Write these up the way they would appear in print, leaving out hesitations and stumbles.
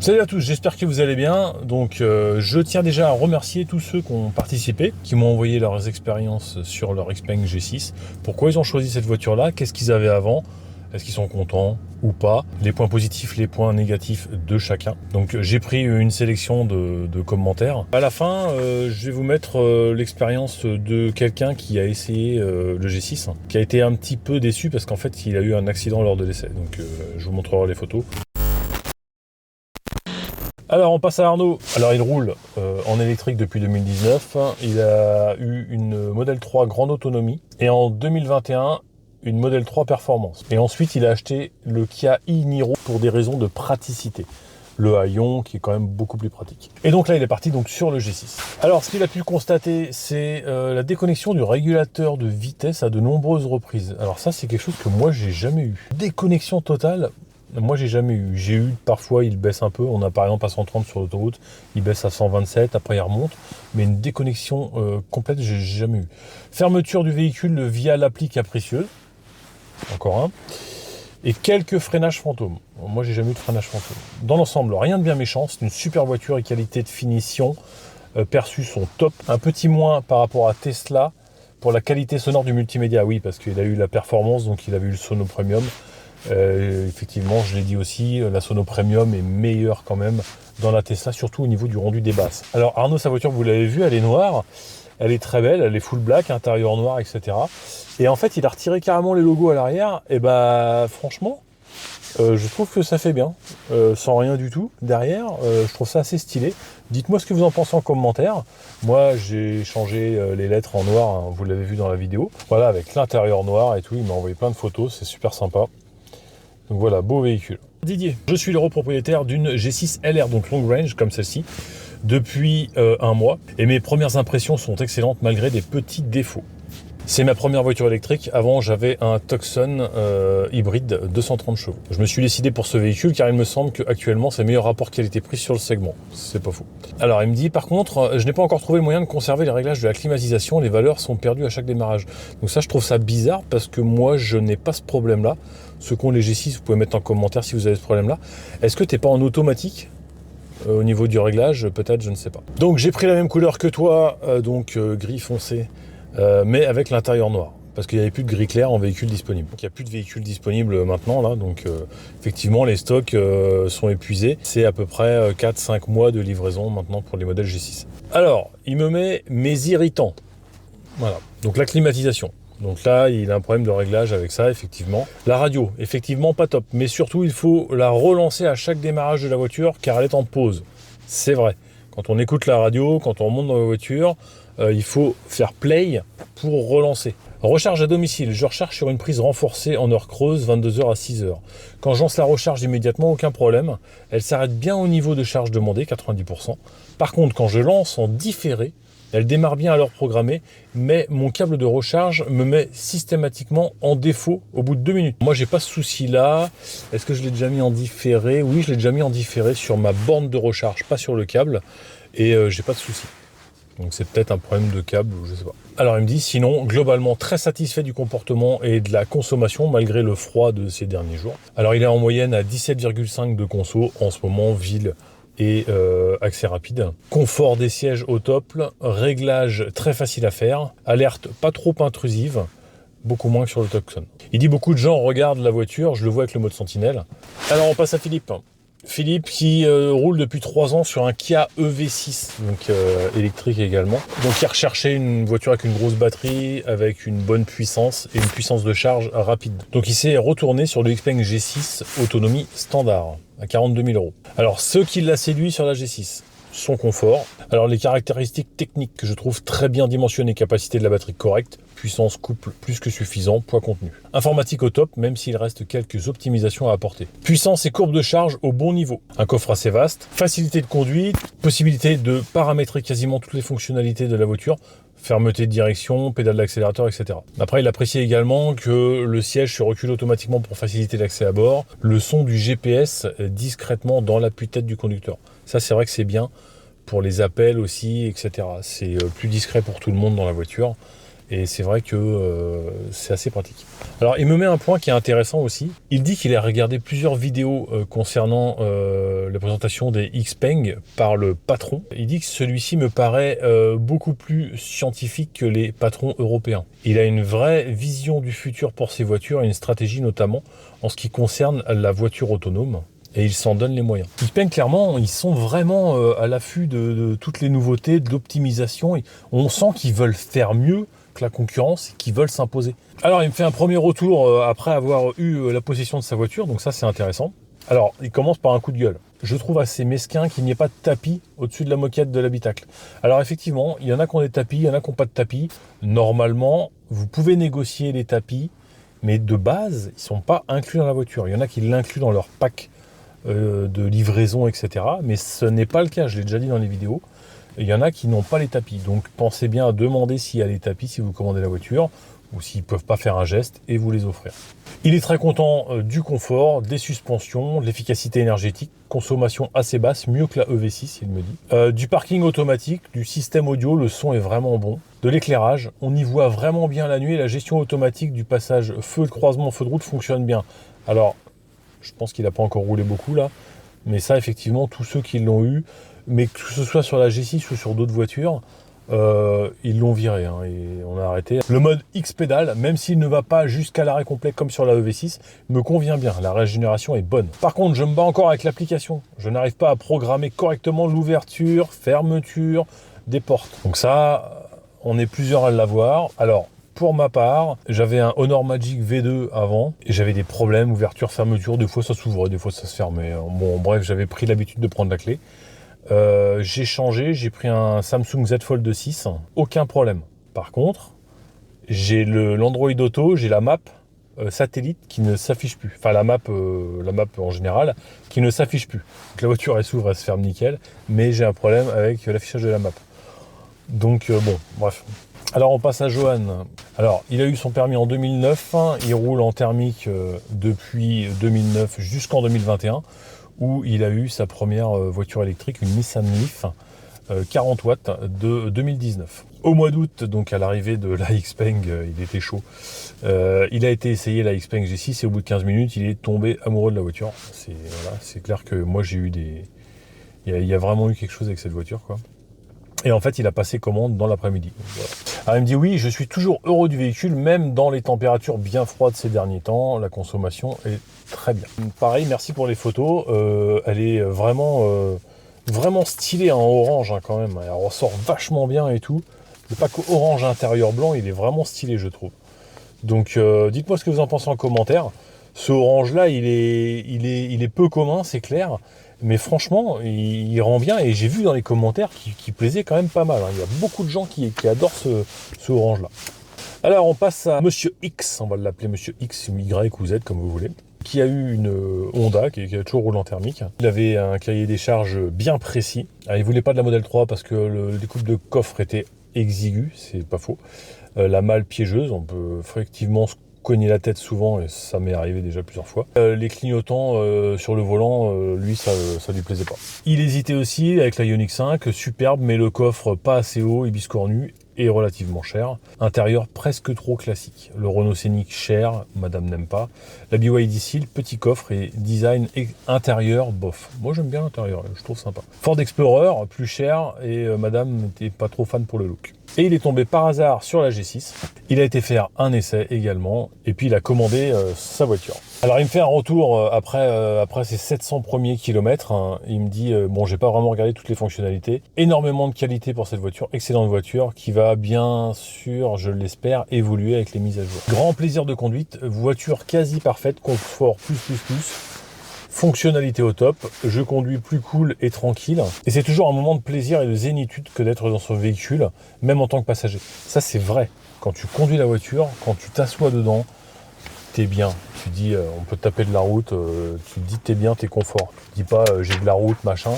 Salut à tous, j'espère que vous allez bien. Donc je tiens déjà à remercier tous ceux qui ont participé, qui m'ont envoyé leurs expériences sur leur Xpeng G6. Pourquoi ils ont choisi cette voiture-là, qu'est-ce qu'ils avaient avant, est-ce qu'ils sont contents ou pas, les points positifs, les points négatifs de chacun. Donc j'ai pris une sélection de commentaires. À la fin, je vais vous mettre l'expérience de quelqu'un qui a essayé le G6, qui a été un petit peu déçu parce qu'en fait il a eu un accident lors de l'essai. Donc je vous montrerai les photos. Alors on passe à Arnaud. Alors il roule en électrique depuis 2019. Il a eu une Model 3 grande autonomie et en 2021 une Model 3 performance. Et ensuite il a acheté le Kia e-Niro pour des raisons de praticité. Le Aion qui est quand même beaucoup plus pratique. Et donc là il est parti donc sur le G6. Alors ce qu'il a pu constater c'est la déconnexion du régulateur de vitesse à de nombreuses reprises. Alors ça c'est quelque chose que moi j'ai jamais eu. Déconnexion totale. Moi, j'ai jamais eu. J'ai eu parfois, il baisse un peu. On a par exemple à 130 sur l'autoroute, il baisse à 127, après il remonte. Mais une déconnexion complète, j'ai jamais eu. Fermeture du véhicule via l'appli capricieuse. Encore un. Et quelques freinages fantômes. Moi, j'ai jamais eu de freinage fantôme. Dans l'ensemble, rien de bien méchant. C'est une super voiture et qualité de finition perçue sont top. Un petit moins par rapport à Tesla pour la qualité sonore du multimédia. Oui, parce qu'il a eu la performance, donc il avait eu le Sono Premium. Effectivement, je l'ai dit aussi, la Sono Premium est meilleure quand même dans la Tesla, surtout au niveau du rendu des basses. Alors Arnaud, sa voiture, vous l'avez vu, elle est noire, elle est très belle, elle est full black, intérieur noir, etc. Et en fait, il a retiré carrément les logos à l'arrière, et bah franchement, je trouve que ça fait bien, sans rien du tout derrière, je trouve ça assez stylé. Dites-moi ce que vous en pensez en commentaire. Moi, j'ai changé les lettres en noir, hein, vous l'avez vu dans la vidéo. Voilà, avec l'intérieur noir et tout, il m'a envoyé plein de photos, c'est super sympa. Donc voilà, beau véhicule. Didier, je suis le propriétaire d'une G6 LR, donc long range comme celle-ci, depuis un mois. Et mes premières impressions sont excellentes malgré des petits défauts. C'est ma première voiture électrique. Avant, j'avais un Tucson hybride 230 chevaux. Je me suis décidé pour ce véhicule car il me semble qu'actuellement, c'est le meilleur rapport qualité-prix sur le segment. C'est pas faux. Alors, il me dit, par contre, je n'ai pas encore trouvé le moyen de conserver les réglages de la climatisation. Les valeurs sont perdues à chaque démarrage. Donc ça, je trouve ça bizarre parce que moi, je n'ai pas ce problème-là. Ceux qui ont les G6, vous pouvez mettre en commentaire si vous avez ce problème-là. Est-ce que tu n'es pas en automatique au niveau du réglage? Peut-être, je ne sais pas. Donc, j'ai pris la même couleur que toi, donc gris foncé. Mais avec l'intérieur noir, parce qu'il n'y avait plus de gris clair en véhicule disponible. Donc, il n'y a plus de véhicules disponibles maintenant, là, donc effectivement les stocks sont épuisés. C'est à peu près 4-5 mois de livraison maintenant pour les modèles G6. Alors, il me met mes irritants. Voilà, donc la climatisation. Donc là, il a un problème de réglage avec ça, effectivement. La radio, effectivement, pas top. Mais surtout, il faut la relancer à chaque démarrage de la voiture, car elle est en pause. C'est vrai. Quand on écoute la radio, quand on monte dans la voiture, il faut faire play pour relancer. Recharge à domicile. Je recharge sur une prise renforcée en heure creuse, 22h à 6h. Quand je lance la recharge immédiatement, aucun problème. Elle s'arrête bien au niveau de charge demandée, 90%. Par contre, quand je lance en différé, elle démarre bien à l'heure programmée, mais mon câble de recharge me met systématiquement en défaut au bout de 2 minutes. Moi, j'ai pas ce souci-là. Est-ce que je l'ai déjà mis en différé? Oui, je l'ai déjà mis en différé sur ma borne de recharge, pas sur le câble, et j'ai pas de souci. Donc c'est peut-être un problème de câble, je sais pas. Alors il me dit, sinon, globalement très satisfait du comportement et de la consommation malgré le froid de ces derniers jours. Alors il est en moyenne à 17,5 de conso en ce moment, ville et accès rapide. Confort des sièges au top, réglage très facile à faire, alerte pas trop intrusive, beaucoup moins que sur le Tucson. Il dit beaucoup de gens regardent la voiture, je le vois avec le mode sentinelle. Alors on passe à Philippe. Philippe qui roule depuis 3 ans sur un Kia EV6, donc électrique également. Donc il recherchait une voiture avec une grosse batterie, avec une bonne puissance et une puissance de charge rapide. Donc il s'est retourné sur le Xpeng G6 autonomie standard à 42 000 €. Alors ce qui l'a séduit sur la G6, son confort. Alors les caractéristiques techniques que je trouve très bien dimensionnées, capacité de la batterie correcte, puissance couple plus que suffisant, poids contenu. Informatique au top, même s'il reste quelques optimisations à apporter. Puissance et courbe de charge au bon niveau. Un coffre assez vaste, facilité de conduite, possibilité de paramétrer quasiment toutes les fonctionnalités de la voiture, fermeté de direction, pédale d'accélérateur, etc. Après, il apprécie également que le siège se recule automatiquement pour faciliter l'accès à bord, le son du GPS discrètement dans l'appui-tête du conducteur. Ça, c'est vrai que c'est bien pour les appels aussi, etc. C'est plus discret pour tout le monde dans la voiture. Et c'est vrai que c'est assez pratique. Alors, il me met un point qui est intéressant aussi. Il dit qu'il a regardé plusieurs vidéos concernant la présentation des Xpeng par le patron. Il dit que celui-ci me paraît beaucoup plus scientifique que les patrons européens. Il a une vraie vision du futur pour ses voitures et une stratégie notamment en ce qui concerne la voiture autonome. Et ils s'en donnent les moyens. Xpeng, clairement, ils sont vraiment à l'affût de toutes les nouveautés, de l'optimisation. On sent qu'ils veulent faire mieux que la concurrence et qu'ils veulent s'imposer. Alors, il me fait un premier retour après avoir eu la possession de sa voiture, donc ça, c'est intéressant. Alors, il commence par un coup de gueule. Je trouve assez mesquin qu'il n'y ait pas de tapis au-dessus de la moquette de l'habitacle. Alors, effectivement, il y en a qui ont des tapis, il y en a qui n'ont pas de tapis. Normalement, vous pouvez négocier les tapis, mais de base, ils ne sont pas inclus dans la voiture. Il y en a qui l'incluent dans leur pack de livraison, etc. Mais ce n'est pas le cas, je l'ai déjà dit dans les vidéos. Il y en a qui n'ont pas les tapis. Donc pensez bien à demander s'il y a les tapis si vous commandez la voiture ou s'ils ne peuvent pas faire un geste et vous les offrir. Il est très content du confort, des suspensions, de l'efficacité énergétique, consommation assez basse, mieux que la EV6, il me dit. Du parking automatique, du système audio, le son est vraiment bon. De l'éclairage, on y voit vraiment bien la nuit et la gestion automatique du passage feu de croisement, feu de route fonctionne bien. Alors, je pense qu'il n'a pas encore roulé beaucoup là, mais ça effectivement tous ceux qui l'ont eu, mais que ce soit sur la G6 ou sur d'autres voitures, ils l'ont viré et on a arrêté. Le mode X-Pedal, même s'il ne va pas jusqu'à l'arrêt complet comme sur la EV6, me convient bien, la régénération est bonne. Par contre, je me bats encore avec l'application, je n'arrive pas à programmer correctement l'ouverture, fermeture des portes. Donc ça, on est plusieurs à l'avoir. Alors, pour ma part, j'avais un Honor Magic V2 avant et j'avais des problèmes, ouverture, fermeture, des fois ça s'ouvrait, des fois ça se fermait. Bon, bref, j'avais pris l'habitude de prendre la clé. J'ai changé, j'ai pris un Samsung Z Fold 6, aucun problème. Par contre, j'ai l'Android Auto, j'ai la map satellite qui ne s'affiche plus. Enfin, la map en général, qui ne s'affiche plus. Donc la voiture, elle s'ouvre, elle se ferme nickel, mais j'ai un problème avec l'affichage de la map. Donc, bon, bref. Alors on passe à Johan. Alors il a eu son permis en 2009, il roule en thermique depuis 2009 jusqu'en 2021 où il a eu sa première voiture électrique, une Nissan Leaf 40 watts de 2019. Au mois d'août, donc à l'arrivée de la Xpeng, il était chaud. Il a été essayé la Xpeng G6 et au bout de 15 minutes, il est tombé amoureux de la voiture. C'est clair que moi j'ai eu il y a vraiment eu quelque chose avec cette voiture, quoi. Et en fait, il a passé commande dans l'après-midi. Voilà. Alors, il me dit oui, je suis toujours heureux du véhicule, même dans les températures bien froides ces derniers temps. La consommation est très bien. Pareil, merci pour les photos. Elle est vraiment stylée en orange quand même. Elle ressort vachement bien et tout. Le pack orange intérieur blanc, il est vraiment stylé, je trouve. Donc, dites-moi ce que vous en pensez en commentaire. Ce orange-là, il est peu commun, c'est clair. Mais franchement, il rend bien et j'ai vu dans les commentaires qu'il plaisait quand même pas mal. Il y a beaucoup de gens qui adorent ce orange-là. Alors, on passe à Monsieur X, on va l'appeler Monsieur X, Y ou Z, comme vous voulez, qui a eu une Honda, qui a toujours roulé en thermique. Il avait un cahier des charges bien précis. Alors, il ne voulait pas de la modèle 3 parce que le découpe de coffre était exigu, c'est pas faux. La malle piégeuse, on peut effectivement se cogner la tête souvent et ça m'est arrivé déjà plusieurs fois. Les clignotants sur le volant, lui ça lui plaisait pas. Il hésitait aussi avec la Ioniq 5, superbe mais le coffre pas assez haut et biscornu et relativement cher. Intérieur presque trop classique. Le Renault Scénic cher, madame n'aime pas. La BYD Seal, petit coffre et design intérieur bof. Moi j'aime bien l'intérieur, je trouve sympa. Ford Explorer, plus cher et madame n'était pas trop fan pour le look. Et il est tombé par hasard sur la G6. Il a été faire un essai également et puis il a commandé sa voiture. Alors il me fait un retour après ses 700 premiers kilomètres. Il me dit bon, j'ai pas vraiment regardé toutes les fonctionnalités. Énormément de qualité pour cette voiture, excellente voiture qui va bien sûr, je l'espère, évoluer avec les mises à jour. Grand plaisir de conduite, voiture quasi parfaite, confort plus. Fonctionnalité au top, je conduis plus cool et tranquille. Et c'est toujours un moment de plaisir et de zénitude que d'être dans son véhicule, même en tant que passager. Ça c'est vrai. Quand tu conduis la voiture, quand tu t'assois dedans, t'es bien. Tu dis on peut taper de la route, tu te dis t'es bien, t'es confort. Tu te dis pas j'ai de la route, machin.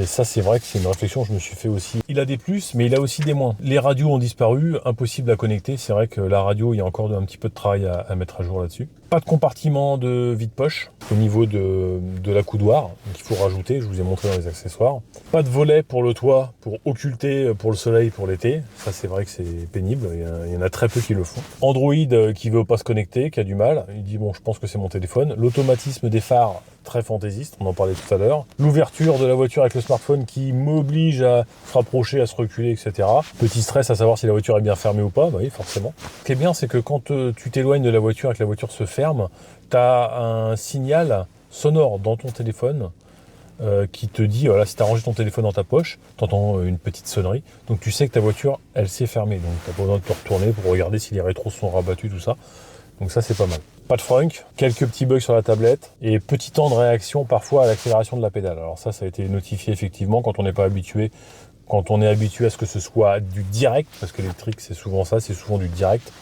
C'est vrai que c'est une réflexion que je me suis fait aussi. Il a des plus, mais il a aussi des moins. Les radios ont disparu, impossible à connecter. C'est vrai que la radio, il y a encore un petit peu de travail à mettre à jour là-dessus. Pas de compartiment de vide-poche au niveau de la coudoir, donc il faut rajouter, je vous ai montré dans les accessoires. Pas de volet pour le toit, pour occulter pour le soleil pour l'été. Ça, c'est vrai que c'est pénible, il y en a très peu qui le font. Android qui veut pas se connecter, qui a du mal. Il dit, bon, je pense que c'est mon téléphone. L'automatisme des phares, très fantaisiste, on en parlait tout à l'heure. L'ouverture de la voiture avec le smartphone qui m'oblige à se rapprocher, à se reculer, etc. Petit stress à savoir si la voiture est bien fermée ou pas, bah oui, forcément. Ce qui est bien, c'est que quand tu t'éloignes de la voiture et que la voiture se ferme, tu as un signal sonore dans ton téléphone qui te dit, voilà, si tu as rangé ton téléphone dans ta poche, tu entends une petite sonnerie, donc tu sais que ta voiture, elle s'est fermée, donc tu n'as pas besoin de te retourner pour regarder si les rétros sont rabattus, tout ça. Donc ça, c'est pas mal. Pas de frunk, quelques petits bugs sur la tablette et petit temps de réaction parfois à l'accélération de la pédale. Alors ça a été notifié effectivement quand on n'est pas habitué, quand on est habitué à ce que ce soit du direct, parce que l'électrique c'est souvent ça, c'est souvent du direct.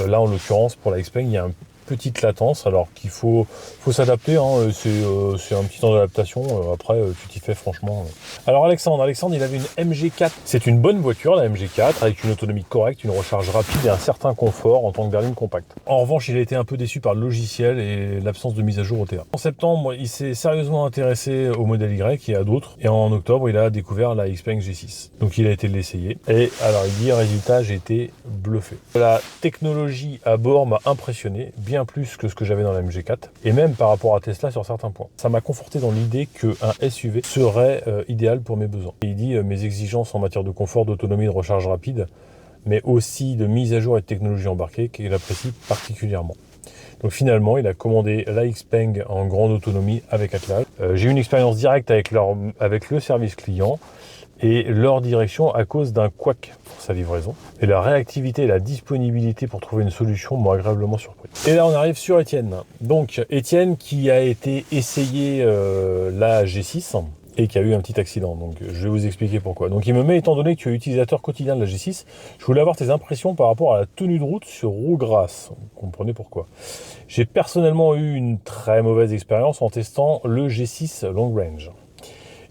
Là en l'occurrence pour la Xpeng, il y a une petite latence, alors qu'il faut s'adapter, hein, c'est un petit temps d'adaptation, après tu t'y fais franchement. Alors Alexandre, il avait une MG4, c'est une bonne voiture la MG4, avec une autonomie correcte, une recharge rapide et un certain confort en tant que berline compacte. En revanche, il a été un peu déçu par le logiciel et l'absence de mise à jour OTA. En septembre, il s'est sérieusement intéressé au modèle Y et à d'autres, et en octobre, il a découvert la Xpeng G6. Donc il a été l'essayer, et alors il dit, résultat, j'ai été bluffé. La technologie à bord m'a impressionné, bien plus que ce que j'avais dans la MG4 et même par rapport à Tesla sur certains points. Ça m'a conforté dans l'idée qu'un SUV serait idéal pour mes besoins. Et il dit mes exigences en matière de confort, d'autonomie, de recharge rapide, mais aussi de mise à jour et de technologie embarquée qu'il apprécie particulièrement. Donc finalement, il a commandé la Xpeng en grande autonomie avec Atlas. J'ai eu une expérience directe avec le service client et leur direction à cause d'un couac pour sa livraison. Et la réactivité et la disponibilité pour trouver une solution m'ont agréablement surpris. Et là, on arrive sur Étienne. Donc, Étienne qui a été essayé la G6 et qui a eu un petit accident. Donc, je vais vous expliquer pourquoi. Donc, il me met, étant donné que tu es utilisateur quotidien de la G6, je voulais avoir tes impressions par rapport à la tenue de route sur roue grasse. Vous comprenez pourquoi. J'ai personnellement eu une très mauvaise expérience en testant le G6 Long Range.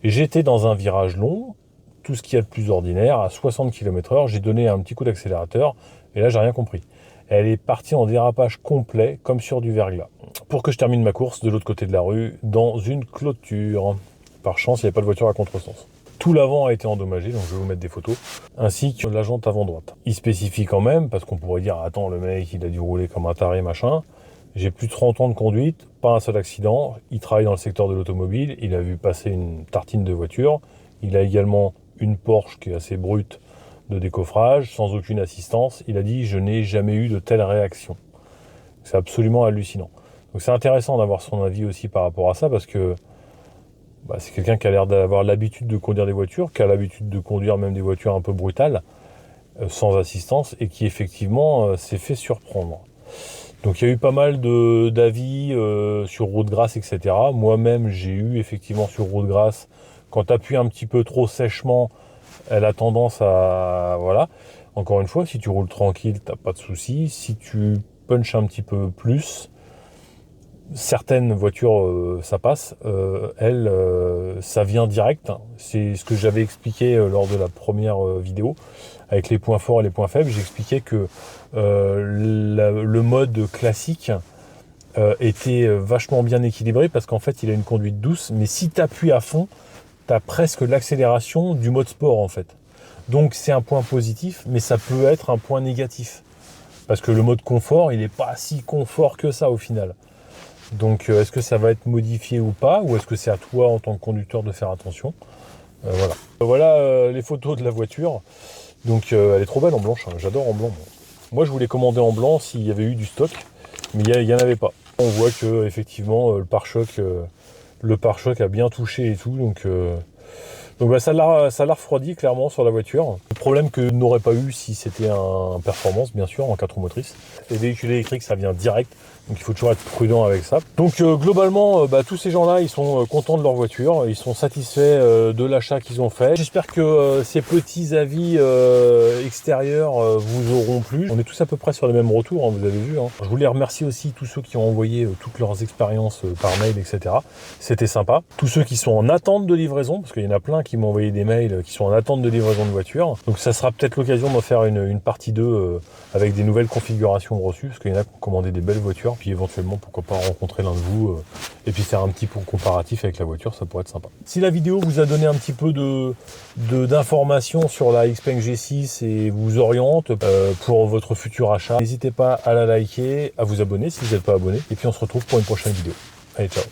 J'étais dans un virage long, tout ce qu'il y a de plus ordinaire, à 60 km/h, j'ai donné un petit coup d'accélérateur, et là j'ai rien compris. Elle est partie en dérapage complet, comme sur du verglas. Pour que je termine ma course de l'autre côté de la rue, dans une clôture. Par chance, il n'y avait pas de voiture à contresens. Tout l'avant a été endommagé, donc je vais vous mettre des photos, ainsi que la jante avant droite. Il spécifie quand même, parce qu'on pourrait dire, attends, le mec, il a dû rouler comme un taré, machin. J'ai plus de 30 ans de conduite, pas un seul accident. Il travaille dans le secteur de l'automobile, il a vu passer une tartine de voiture. Il a également une Porsche qui est assez brute de décoffrage, sans aucune assistance. Il a dit, je n'ai jamais eu de telle réaction. C'est absolument hallucinant. Donc c'est intéressant d'avoir son avis aussi par rapport à ça, parce que c'est quelqu'un qui a l'air d'avoir l'habitude de conduire des voitures, qui a l'habitude de conduire même des voitures un peu brutales, sans assistance, et qui effectivement s'est fait surprendre. Donc il y a eu pas mal d'avis sur route grasse, etc. Moi-même, j'ai eu effectivement sur route grasse, quand tu appuies un petit peu trop sèchement, elle a tendance à... Voilà. Encore une fois, si tu roules tranquille, t'as pas de souci. Si tu punches un petit peu plus, certaines voitures, ça passe. Ça vient direct. C'est ce que j'avais expliqué lors de la première vidéo. Avec les points forts et les points faibles, j'expliquais que le mode classique était vachement bien équilibré parce qu'en fait, il a une conduite douce. Mais si tu appuies à fond, tu as presque l'accélération du mode sport, en fait. Donc, c'est un point positif, mais ça peut être un point négatif. Parce que le mode confort, il n'est pas si confort que ça, au final. Donc, est-ce que ça va être modifié ou pas? Ou est-ce que c'est à toi, en tant que conducteur, de faire attention? Voilà. Voilà les photos de la voiture. Donc, elle est trop belle en blanche. Hein. J'adore en blanc. Moi, je voulais commander en blanc s'il y avait eu du stock. Mais il n'y en avait pas. On voit que effectivement le pare-choc a bien touché et tout. Donc, Donc bah, ça l'a refroidi clairement sur la voiture. Le problème que n'aurait pas eu si c'était un performance, bien sûr, en 4 roues motrices. Les véhicules électriques, ça vient direct. Donc il faut toujours être prudent avec ça. Donc globalement, tous ces gens-là, ils sont contents de leur voiture, ils sont satisfaits de l'achat qu'ils ont fait. J'espère que ces petits avis extérieurs vous auront plu. On est tous à peu près sur les mêmes retours, hein, vous avez vu. Hein. Je voulais remercier aussi tous ceux qui ont envoyé toutes leurs expériences par mail, etc. C'était sympa. Tous ceux qui sont en attente de livraison, parce qu'il y en a plein qui m'ont envoyé des mails qui sont en attente de livraison de voiture. Donc ça sera peut-être l'occasion de faire une partie 2 avec des nouvelles configurations reçues, parce qu'il y en a qui ont commandé des belles voitures. Puis éventuellement, pourquoi pas rencontrer l'un de vous et puis faire un petit point comparatif avec la voiture, ça pourrait être sympa. Si la vidéo vous a donné un petit peu d'informations sur la Xpeng G6 et vous oriente pour votre futur achat, n'hésitez pas à la liker, à vous abonner si vous n'êtes pas abonné. Et puis on se retrouve pour une prochaine vidéo. Allez, ciao.